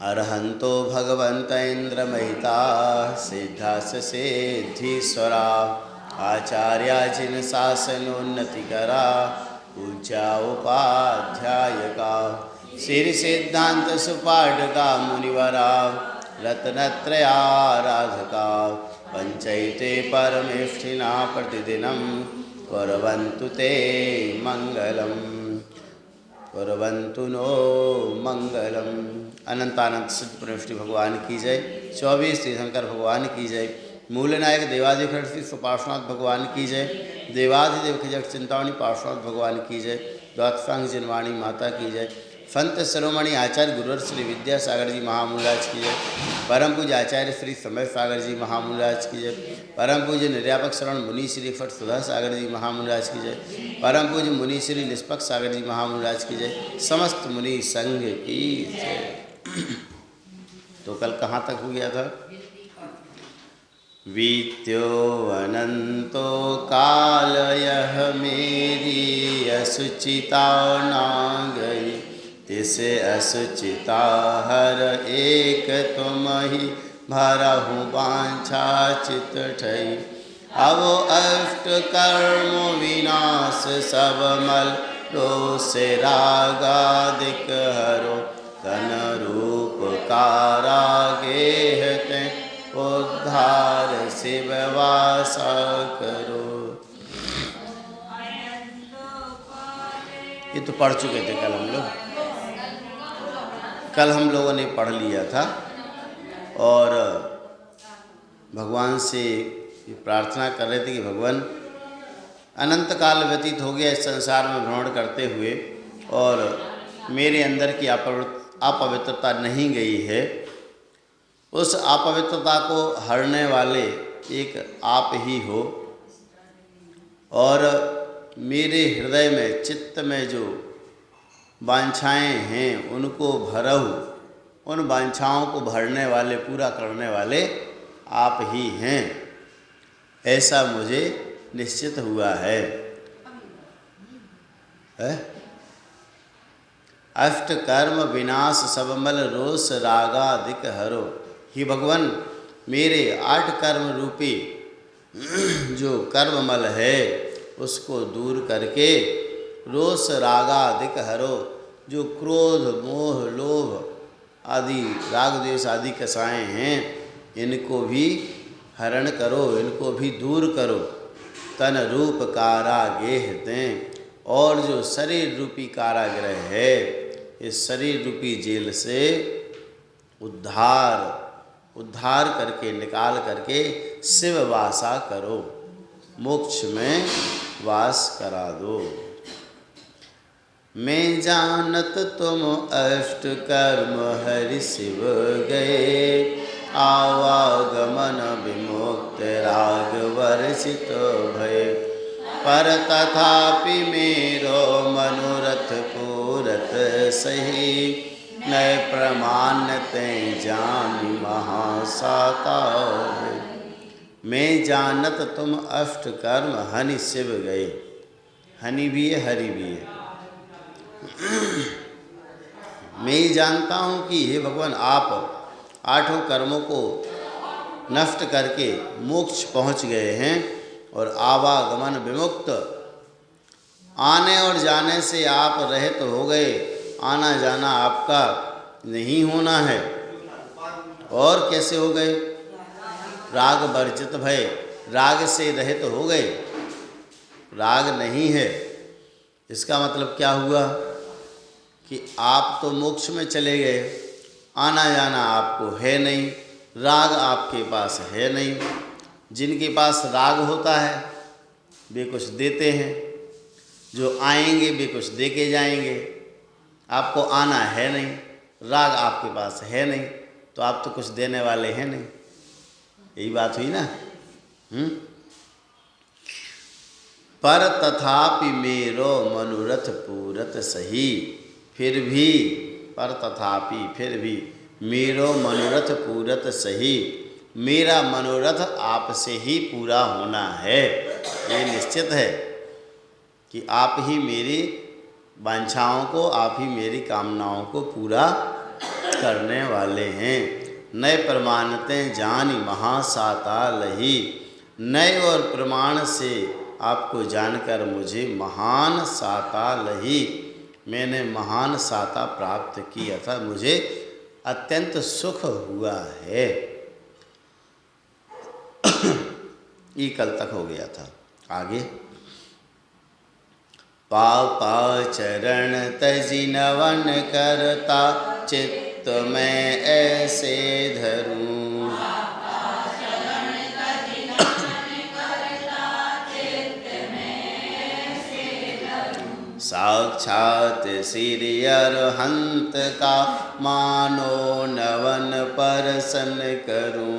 अरहंतो भगवन्त इंद्रमहिता सिद्धास सिद्धीश्वरा आचार्या जिन शासनोन्नति करा पूजा उपाध्यायका श्री सिद्धांत सुपाठका मुनिवरा रत्नत्रयाराधका पंचैते परमेष्ठिना प्रतिदिनं कुर्वन्तु ते मंगलम् कुर्वन्तु नो मंगलम। अनंतानंत सिद्ध परमेष्ठी भगवान की जय। 24 तीर्थंकर भगवान की जय। मूलनायक देवाधिखंड श्री पार्श्वनाथ भगवान की जय। देवाधिदेव की जग चिंतामणि पार्श्वनाथ भगवान की जय। द्वादशांग जिनवाणी माता की जय। संत शिरोमणि आचार्य गुरुवर श्री विद्यासागर जी महामूलाज की जय। परम पूज्य आचार्य श्री समय सागर जी महामूलाज की जय। परम पूज्य निर्यापक शरण मुनि श्री फट सुधा सागर जी महामूलाज की जय। परम पूज्य मुनि श्री निष्पक्ष सागर जी महामूलाज की जय। समस्त मुनि संघ की जय। तो कल कहाँ तक हो गया था? वीत्यो अनंतो काल यह मेरी असुचिता ना गई, तिसे असुचिता हर एक तुम ही भरहु बांछा चित ठई। अब अष्ट कर्म विनाश सब मल रोसे रागादिक हरो, तन रूप कारागेहते उद्धार शिव वासा करो। ये तो पढ़ चुके थे कल हम लोग। कल हम लोगों ने पढ़ लिया था और भगवान से प्रार्थना कर रहे थे कि भगवान अनंत काल व्यतीत हो गया इस संसार में भ्रमण करते हुए और मेरे अंदर की अपवित्रता नहीं गई है। उस अपवित्रता को हरने वाले एक आप ही हो और मेरे हृदय में चित्त में जो वांछाएं हैं उनको भरहु, उन वांछाओं को भरने वाले पूरा करने वाले आप ही हैं, ऐसा मुझे निश्चित हुआ है। अष्ट कर्म विनाश सबमल रोष रागादिक हरो। ही भगवान मेरे 8 कर्म रूपी जो कर्ममल है उसको दूर करके रोष रागादिक हरो, जो क्रोध मोह लोभ आदि राग द्वेष आदि कसाएँ हैं इनको भी हरण करो, इनको भी दूर करो। तन रूप कारागेह दें, और जो शरीर रूपी कारागृह है इस शरीर रूपी जेल से उद्धार करके निकाल करके शिव वासा करो, मोक्ष में वास करा दो। मैं जानत तुम अष्ट कर्म हरि शिव गए, आवागमन विमुक्त राग वर्षित भय। पर तथापि मेरो मनोरथ पूरत सही, नय प्रमाण ते जानी महासाता। मैं जानत तुम अष्ट कर्म हनि शिव गए। हनि भी है हरि भी है। मैं जानता हूँ कि हे भगवान आप 8 कर्मों को नष्ट करके मोक्ष पहुँच गए हैं और आवागमन विमुक्त, आने और जाने से आप रहित हो गए, आना जाना आपका नहीं होना है। और कैसे हो गए? राग वर्जित भय, राग से रहित हो गए, राग नहीं है। इसका मतलब क्या हुआ कि आप तो मोक्ष में चले गए, आना जाना आपको है नहीं, राग आपके पास है नहीं। जिनके पास राग होता है वे कुछ देते हैं, जो आएंगे वे कुछ दे के जाएंगे। आपको आना है नहीं, राग आपके पास है नहीं, तो आप तो कुछ देने वाले हैं नहीं। यही बात हुई ना। पर तथापि मेरो मनोरथ पूरत सही, फिर भी पर तथापि फिर भी मेरो मनोरथ पूरत सही, मेरा मनोरथ आपसे ही पूरा होना है। ये निश्चित है कि आप ही मेरी वांछाओं को, आप ही मेरी कामनाओं को पूरा करने वाले हैं। नए प्रमाणते जानी महासाता लही, नए और प्रमाण से आपको जानकर मुझे महान साता लही, मैंने महान साता प्राप्त की अर्थात मुझे अत्यंत सुख हुआ है। ये कल तक हो गया था। आगे पापा चरण तजी नवन करता, चित्त में ऐसे धरूं, साक्षात श्री अरहंत का मानो नवन परसन करूं,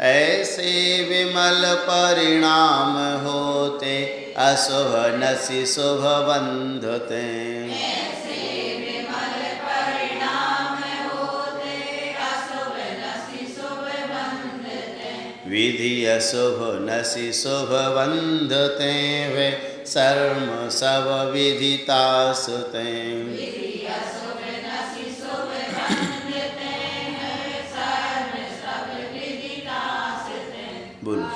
ऐसे विमल परिणाम होते अशुभ नसि शुभ बंधते, विधि अशुभ नसि शुभ बंधते, वे सर्म सब विधितासुते, बोलो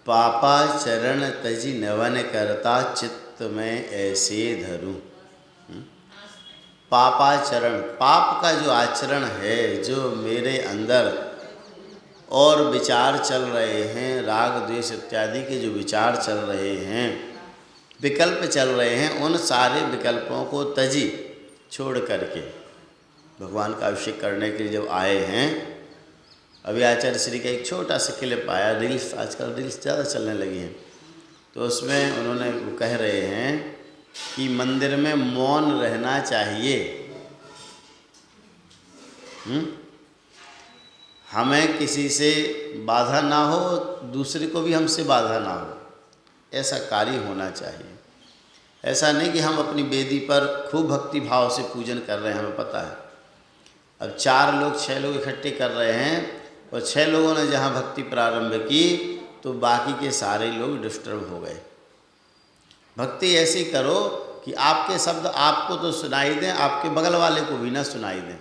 पापा चरण तजी नवन करता, चित्त में ऐसे धरूं। पापाचरण, पाप का जो आचरण है, जो मेरे अंदर और विचार चल रहे हैं, राग द्वेष इत्यादि के जो विचार चल रहे हैं, विकल्प चल रहे हैं, उन सारे विकल्पों को तजी छोड़ करके भगवान का अभिषेक करने के लिए जब आए हैं। अभी आचार्य श्री का एक छोटा सा क्लिप आया, रील्स, आजकल रील्स ज़्यादा चलने लगी हैं, तो उसमें उन्होंने वो कह रहे हैं कि मंदिर में मौन रहना चाहिए। हमें किसी से बाधा ना हो, दूसरे को भी हमसे बाधा ना हो, ऐसा कार्य होना चाहिए। ऐसा नहीं कि हम अपनी वेदी पर खूब भक्ति भाव से पूजन कर रहे हैं, हमें पता है। अब 4 लोग 6 लोग इकट्ठे कर रहे हैं और 6 लोगों ने जहाँ भक्ति प्रारंभ की तो बाकी के सारे लोग डिस्टर्ब हो गए। भक्ति ऐसी करो कि आपके शब्द आपको तो सुनाई दें, आपके बगल वाले को भी ना सुनाई दें।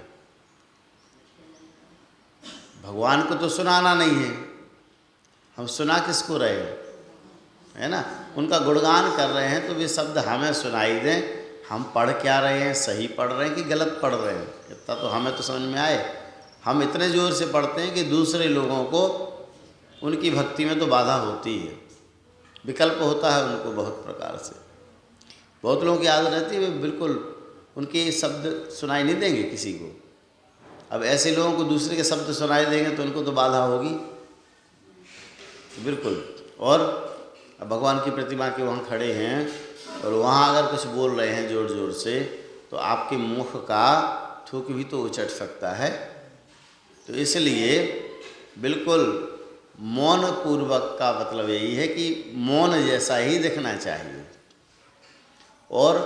भगवान को तो सुनाना नहीं है, हम सुना किसको रहे हैं, है ना। उनका गुणगान कर रहे हैं तो वे शब्द हमें सुनाई दें। हम पढ़ क्या रहे हैं, सही पढ़ रहे हैं कि गलत पढ़ रहे हैं, इतना तो हमें तो समझ में आए। हम इतने ज़ोर से पढ़ते हैं कि दूसरे लोगों को उनकी भक्ति में तो बाधा होती है, विकल्प होता है उनको बहुत प्रकार से। बहुत लोगों की आदत रहती है वे बिल्कुल उनके शब्द सुनाई नहीं देंगे किसी को। अब ऐसे लोगों को दूसरे के शब्द सुनाई देंगे तो उनको तो बाधा होगी बिल्कुल। और अब भगवान की प्रतिमा के वहाँ खड़े हैं और वहाँ अगर कुछ बोल रहे हैं ज़ोर ज़ोर से तो आपके मुख का थूक भी तो उचट सकता है। तो इसलिए बिल्कुल मौन पूर्वक का मतलब यही है कि मौन जैसा ही दिखना चाहिए और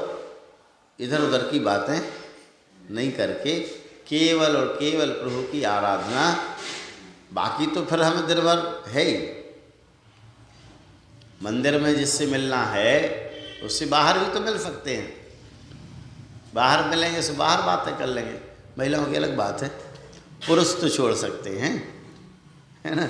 इधर उधर की बातें नहीं करके केवल और केवल प्रभु की आराधना। बाकी तो फिर हमें दिन भर है ही, मंदिर में जिससे मिलना है उससे बाहर भी तो मिल सकते हैं। बाहर मिलेंगे तो बाहर बातें कर लेंगे, महिलाओं की अलग बात है, पुरुष तो छोड़ सकते हैं, है ना।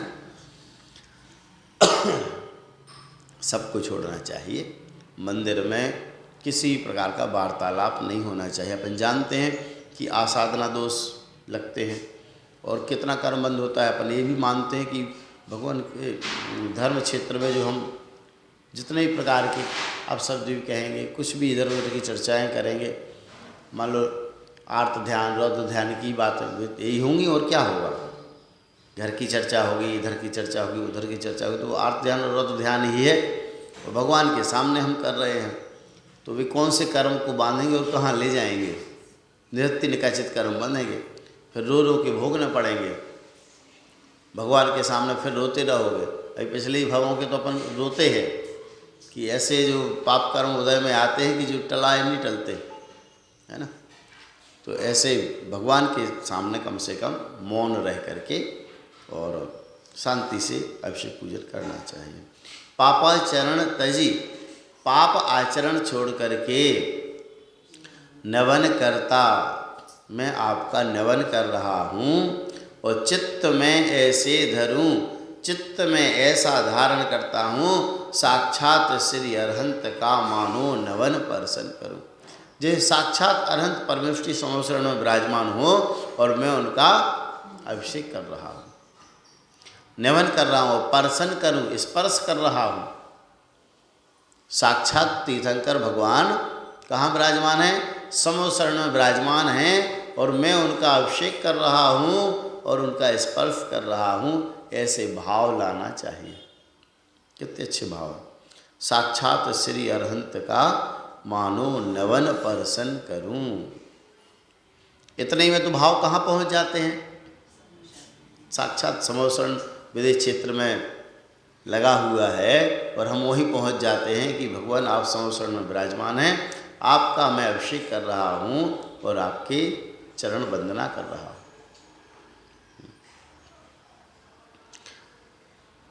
सबको छोड़ना चाहिए। मंदिर में किसी प्रकार का वार्तालाप नहीं होना चाहिए। अपन जानते हैं कि आसाधना दोष लगते हैं और कितना कर्म बंद होता है। अपन ये भी मानते हैं कि भगवान के धर्म क्षेत्र में जो हम जितने भी प्रकार के आप शब्द भी कहेंगे, कुछ भी इधर उधर की चर्चाएं करेंगे, मान लो आर्त ध्यान रौद्र ध्यान की बातें यही होंगी और क्या होगा। घर की चर्चा होगी, इधर की चर्चा होगी, उधर की चर्चा होगी, तो वो आर्त ध्यान और रत ध्यान ही है। और भगवान के सामने हम कर रहे हैं तो वे कौन से कर्म को बांधेंगे और कहाँ ले जाएंगे। निरत्ति निकाचित कर्म बंधेंगे, फिर रो रो के भोगने पड़ेंगे भगवान के सामने, फिर रोते रहोगे। अभी पिछले ही भावों के तो अपन रोते हैं कि ऐसे जो पाप कर्म उदय में आते हैं कि जो टलाए नहीं टलते, है ना। तो ऐसे भगवान के सामने कम से कम मौन रह करके और शांति से अभिषेक पूजन करना चाहिए। पापाचरण तजी, पाप आचरण छोड़ करके नवन करता, मैं आपका नवन कर रहा हूँ और चित्त में ऐसे धरूं, चित्त में ऐसा धारण करता हूँ, साक्षात श्री अरहंत का मानो नवन परसन करूं। जैसे साक्षात अरहंत परमेष्टि संवत्सरण में विराजमान हो और मैं उनका अभिषेक कर रहा हूँ, नवन कर रहा हूँ, परसन करूँ, स्पर्श कर रहा हूँ। साक्षात तीर्थंकर भगवान कहाँ विराजमान है? संवत्सरण में विराजमान हैं और मैं उनका अभिषेक कर रहा हूँ और उनका स्पर्श कर रहा हूँ। ऐसे भाव लाना चाहिए। कितने अच्छे भाव। साक्षात श्री अरहंत का मानो नवन परसन करूं। इतने ही में तो भाव कहाँ पहुँच जाते हैं? साक्षात समोसरण विदेश क्षेत्र में लगा हुआ है और हम वहीं पहुँच जाते हैं कि भगवान आप समोसरण में विराजमान हैं, आपका मैं अभिषेक कर रहा हूँ और आपके चरण वंदना कर रहा हूँ।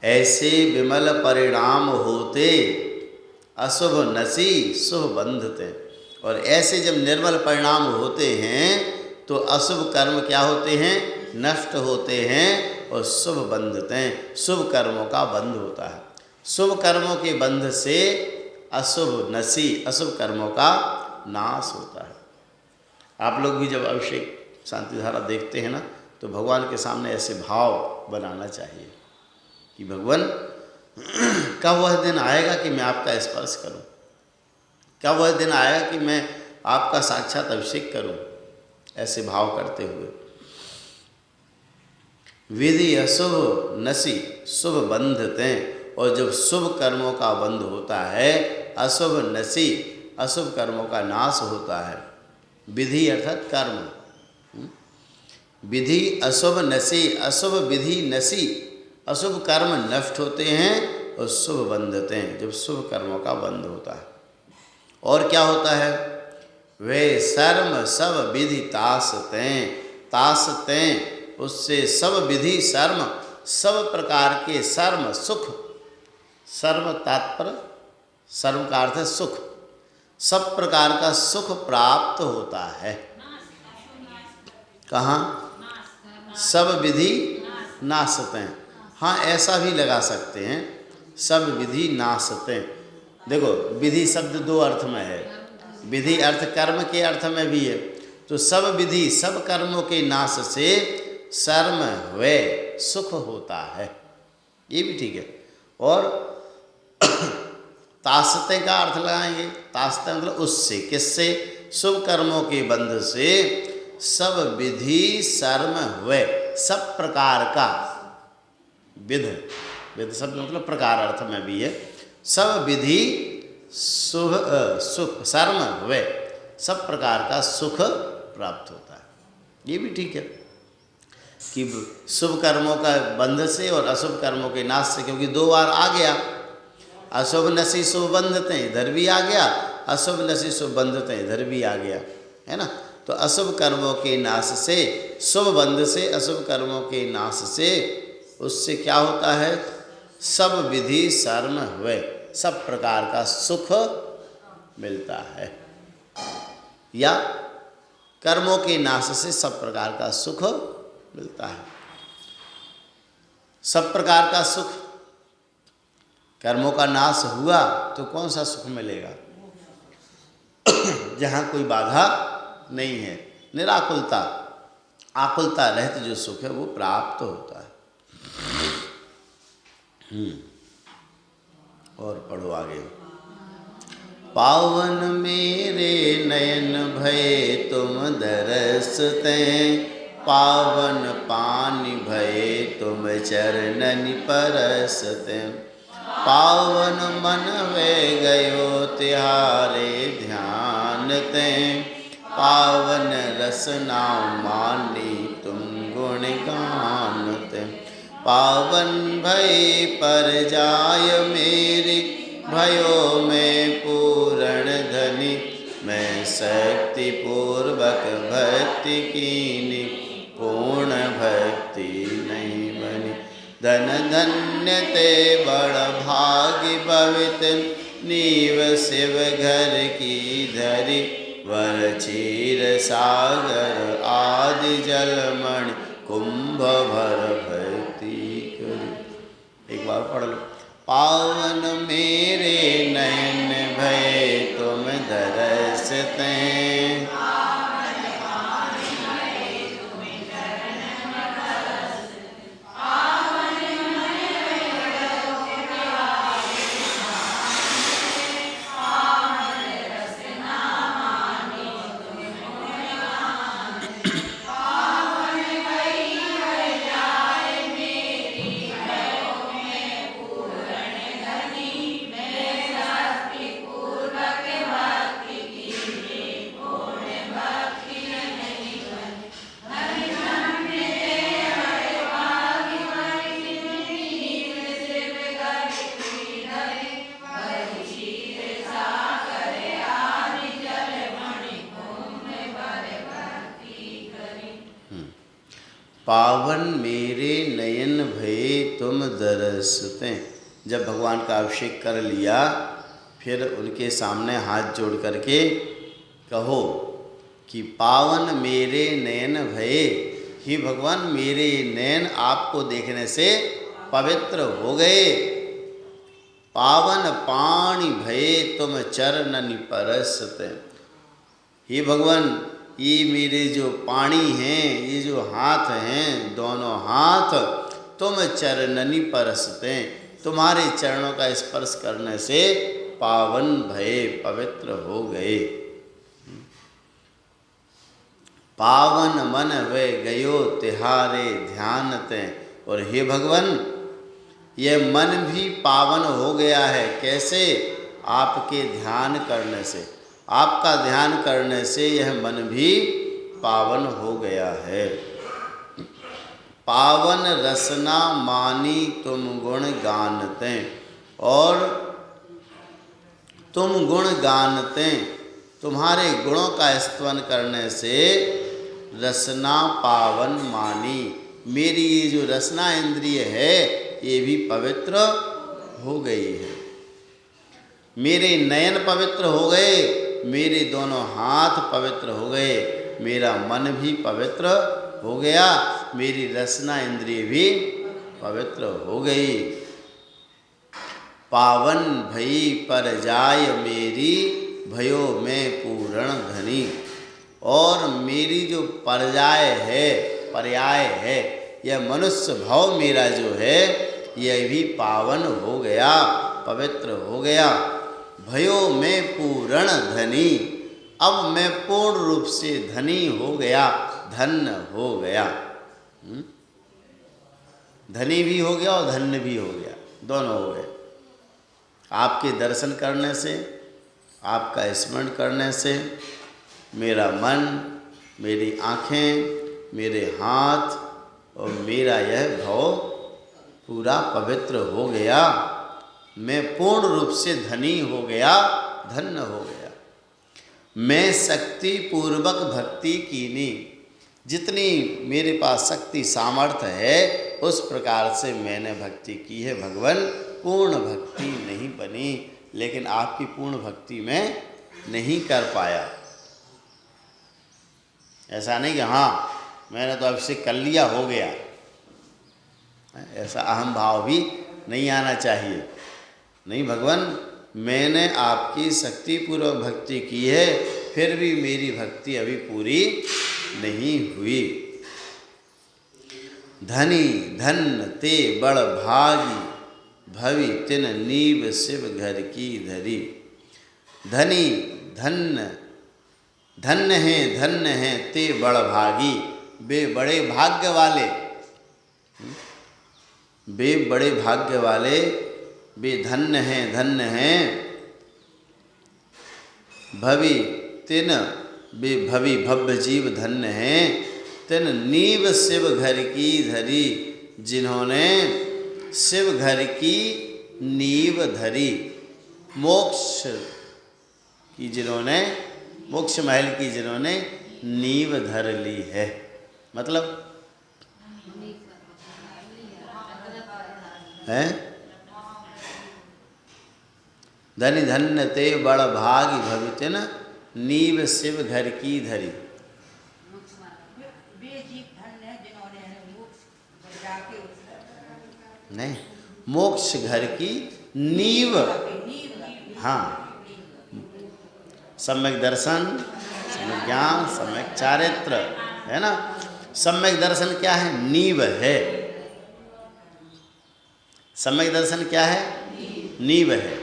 ऐसे विमल परिणाम होते अशुभ नसी शुभ बंधते। और ऐसे जब निर्मल परिणाम होते हैं तो अशुभ कर्म क्या होते हैं? नष्ट होते हैं और शुभ बंधते हैं, शुभ कर्मों का बंध होता है। शुभ कर्मों के बंध से अशुभ नसी, अशुभ कर्मों का नाश होता है। आप लोग भी जब अभिषेक शांति धारा देखते हैं ना, तो भगवान के सामने ऐसे भाव बनाना चाहिए कि भगवान कब वह दिन आएगा कि मैं आपका स्पर्श करूं, कब वह दिन आएगा कि मैं आपका साक्षात अभिषेक करूं। ऐसे भाव करते हुए विधि अशुभ नसी शुभ बंधते। और जब शुभ कर्मों का बंध होता है, अशुभ नसी अशुभ कर्मों का नाश होता है। विधि अर्थात कर्म, विधि अशुभ नसी, अशुभ विधि नसी, अशुभ कर्म नष्ट होते हैं और शुभ बंधते हैं, जब शुभ कर्मों का बंध होता है। और क्या होता है? वे सर्म सब विधि तासते, तासते उससे सब विधि सर्म, सब प्रकार के सर्म सुख, सर्व तात्पर्य सर्व का अर्थ है सुख, सब प्रकार का सुख प्राप्त होता है। कहाँ? सब विधि नासते हैं। हाँ, ऐसा भी लगा सकते हैं, सब विधि नासते। देखो, विधि शब्द दो अर्थ में है। विधि अर्थ कर्म के अर्थ में भी है, तो सब विधि सब कर्मों के नाश से सर्म वे सुख होता है, ये भी ठीक है। और तासते का अर्थ लगाएंगे, तासते मतलब उससे, किससे? शुभ कर्मों के बंध से सब विधि सर्म हुए, सब प्रकार का, विध, विध शब्द मतलब प्रकार अर्थ में भी है, सब विधि शुभ सुख सर्म हुए, सब प्रकार का सुख प्राप्त होता है, ये भी ठीक है कि शुभ कर्मों का बंध से और अशुभ कर्मों के नाश से, क्योंकि दो बार आ गया। अशुभ नसी शुभ बंधते, इधर भी आ गया, अशुभ नसी शुभ बंधते, इधर भी आ गया, है ना। तो अशुभ कर्मों के नाश से, शुभ बंध से, अशुभ कर्मों के नाश से, उससे क्या होता है? सब विधि सर्म हुए, सब प्रकार का सुख मिलता है, या कर्मों के नाश से सब प्रकार का सुख मिलता है। सब प्रकार का सुख, कर्मों का नाश हुआ तो कौन सा सुख मिलेगा? जहाँ कोई बाधा नहीं है, निराकुलता, आकुलता रहित जो सुख है वो प्राप्त होता है। और पढ़ो आगे। पावन मेरे नयन भय तुम दरसते, पावन पानी भये तुम चरणन परसते। पावन मन वे गयो तिहारे ध्यान ते। पावन रसना मानी तुम गुण गानते। पावन भई पर जाय मेरी भयो में पूरण धनी। मैं शक्ति पूर्वक भक्ति कीनी पूर्ण भक्ति नहीं बनी। धन धन्य ते बड़ भाग्य भवित नीव शिव घर की धरी। वर क्षीर सागर आदि जलमणि कुंभ भर भक्ति करी। एक बार पढ़ लो। पावन मेरे नयन भये तुम दरसते। पावन मेरे नयन भये तुम दरसते। जब भगवान का अभिषेक कर लिया फिर उनके सामने हाथ जोड़ करके कहो कि पावन मेरे नयन भये। ही भगवान मेरे नयन आपको देखने से पवित्र हो गए। पावन पाणी भये तुम चरणनि परसते। हे भगवान ये मेरे जो पाणी हैं, ये जो हाथ हैं, दोनों हाथ तुम चरणनि परसते। तुम्हारे चरणों का स्पर्श करने से पावन भये पवित्र हो गए। पावन मन वे गयो तिहारे ध्यानते। और हे भगवान यह मन भी पावन हो गया है। कैसे? आपके ध्यान करने से। आपका ध्यान करने से यह मन भी पावन हो गया है। पावन रसना मानी तुम गुण गानते। और तुम गुण गानते। तुम्हारे गुणों का स्तवन करने से रसना पावन मानी। मेरी ये जो रसना इंद्रिय है ये भी पवित्र हो गई है। मेरे नयन पवित्र हो गए, मेरे दोनों हाथ पवित्र हो गए, मेरा मन भी पवित्र हो गया, मेरी रसना इंद्रिय भी पवित्र हो गई। पावन भई पर जाय मेरी भयो में पूर्ण धनी। और मेरी जो पर्याय है, पर्याय है, यह मनुष्य भाव मेरा जो है यह भी पावन हो गया, पवित्र हो गया। भयो में पूर्ण धनी। अब मैं पूर्ण रूप से धनी हो गया, धन्य हो गया। धनी भी हो गया और धन्य भी हो गया, दोनों हो गए। आपके दर्शन करने से, आपका स्मरण करने से मेरा मन, मेरी आँखें, मेरे हाथ और मेरा यह भाव पूरा पवित्र हो गया। मैं पूर्ण रूप से धनी हो गया, धन्य हो गया। मैं शक्ति पूर्वक भक्ति कीनी। जितनी मेरे पास शक्ति सामर्थ्य है उस प्रकार से मैंने भक्ति की है। भगवान पूर्ण भक्ति नहीं बनी, लेकिन आपकी पूर्ण भक्ति मैं नहीं कर पाया। ऐसा नहीं कि हाँ मैंने तो अभिषेक कर लिया, हो गया। ऐसा अहम भाव भी नहीं आना चाहिए। नहीं भगवान, मैंने आपकी शक्तिपूर्वक भक्ति की है, फिर भी मेरी भक्ति अभी पूरी नहीं हुई। धनी धन ते बड़ भागी भवि तिन नीव शिव घर की धरी। धनी धन्य, धन्य हैं ते बड़ भागी वे बड़े भाग्य वाले, वे बड़े भाग्य वाले, वे धन्य हैं भवि तिन, वे भवि भव्य जीव धन्य हैं तिन नीव शिव घर की धरी, जिन्होंने शिव घर की नींव धरी, मोक्ष की जिन्होंने, मोक्ष महल की जिन्होंने नींव धर ली है। मतलब है धनी धन्य ते बड़ भागी भवित न, नीव शिव घर की धरी। नहीं, मोक्ष घर की नींव, हाँ, सम्यक दर्शन, सम्यक ज्ञान, सम्यक चारित्र, है ना। सम्यक दर्शन क्या है? नींव है। सम्यक दर्शन क्या है? नींव है।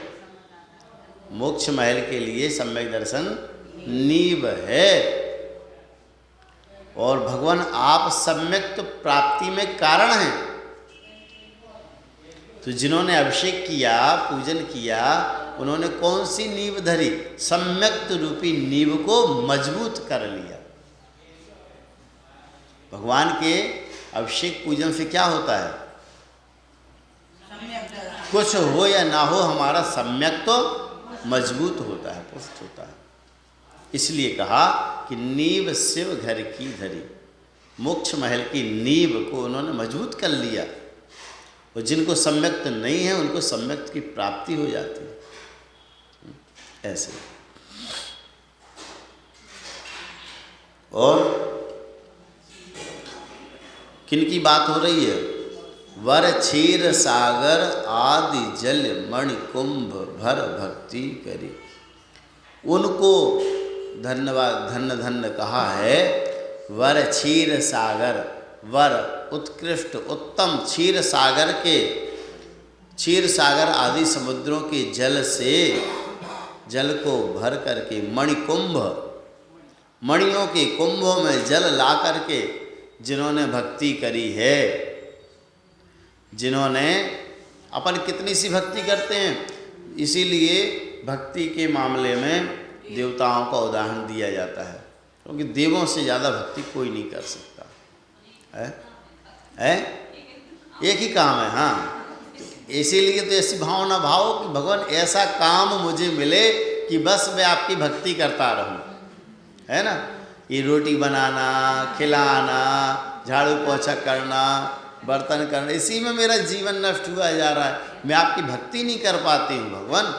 मोक्ष महल के लिए सम्यक दर्शन नींव है। और भगवान आप सम्यक प्राप्ति में कारण हैं। तो जिन्होंने अभिषेक किया, पूजन किया, उन्होंने कौन सी नींव धरी? सम्यक्त रूपी नींव को मजबूत कर लिया। भगवान के अभिषेक पूजन से क्या होता है? कुछ हो या ना हो, हमारा सम्यक तो मजबूत होता है, पुष्ट होता है। इसलिए कहा कि नींव शिव घर की धरी, मोक्ष महल की नींव को उन्होंने मजबूत कर लिया। और जिनको सम्यक्त नहीं है उनको सम्यक्त की प्राप्ति हो जाती है। ऐसे और किन की बात हो रही है? वर क्षीर सागर आदि जल मणि कुंभ भर भक्ति करी, उनको धन्यवाद धन्य धन्य कहा है। वर क्षीर सागर, वर उत्कृष्ट उत्तम क्षीर सागर के, क्षीर सागर आदि समुद्रों के जल से, जल को भर करके, मणिकुंभ, मणियों के कुंभों में जल ला करके जिन्होंने भक्ति करी है, जिन्होंने अपन कितनी सी भक्ति करते हैं। इसीलिए भक्ति के मामले में देवताओं का उदाहरण दिया जाता है, क्योंकि देवों से ज़्यादा भक्ति कोई नहीं कर सकता है? एक ही काम है। हाँ, इसीलिए तो ऐसी भावना भाव कि भगवान ऐसा काम मुझे मिले कि बस मैं आपकी भक्ति करता रहूं, है ना। ये रोटी बनाना, खिलाना, झाड़ू पोछा करना, बर्तन करना, इसी में मेरा जीवन नष्ट हुआ जा रहा है। मैं आपकी भक्ति नहीं कर पाती हूँ भगवान,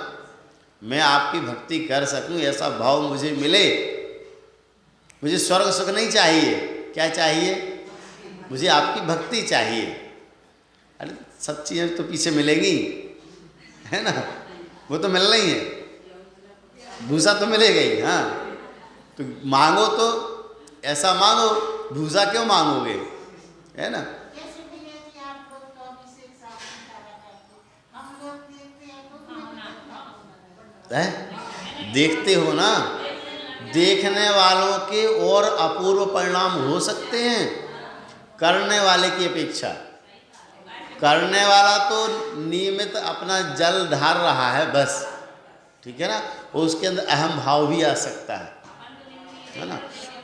मैं आपकी भक्ति कर सकूं ऐसा भाव मुझे मिले। मुझे स्वर्ग सुख नहीं चाहिए, क्या चाहिए? मुझे आपकी भक्ति चाहिए। अरे सब चीज़ें तो पीछे मिलेंगी, है ना, वो तो मिलना ही है, भूसा तो मिलेगा ही। हाँ, तो मांगो तो ऐसा मांगो, भूसा क्यों मांगोगे, है ना। है? देखते हो ना, देखने वालों के और अपूर्व परिणाम हो सकते हैं करने वाले की अपेक्षा। करने वाला तो नियमित अपना जल ढार रहा है बस, ठीक है ना, उसके अंदर अहम भाव भी आ सकता है ना।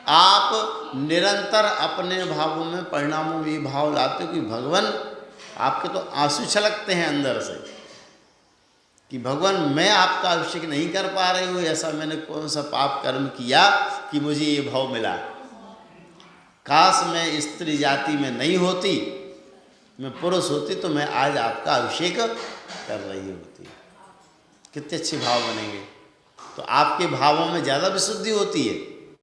आप निरंतर अपने भावों में, परिणामों में भाव लाते हो कि भगवान, आपके तो आंसू छलकते हैं अंदर से कि भगवान मैं आपका अभिषेक नहीं कर पा रही हूँ, ऐसा मैंने कौन सा पाप कर्म किया कि मुझे ये भाव मिला। काश मैं स्त्री जाति में नहीं होती, मैं पुरुष होती तो मैं आज आपका अभिषेक कर रही होती। कितने अच्छे भाव बनेंगे। तो आपके भावों में ज़्यादा विशुद्धि होती है।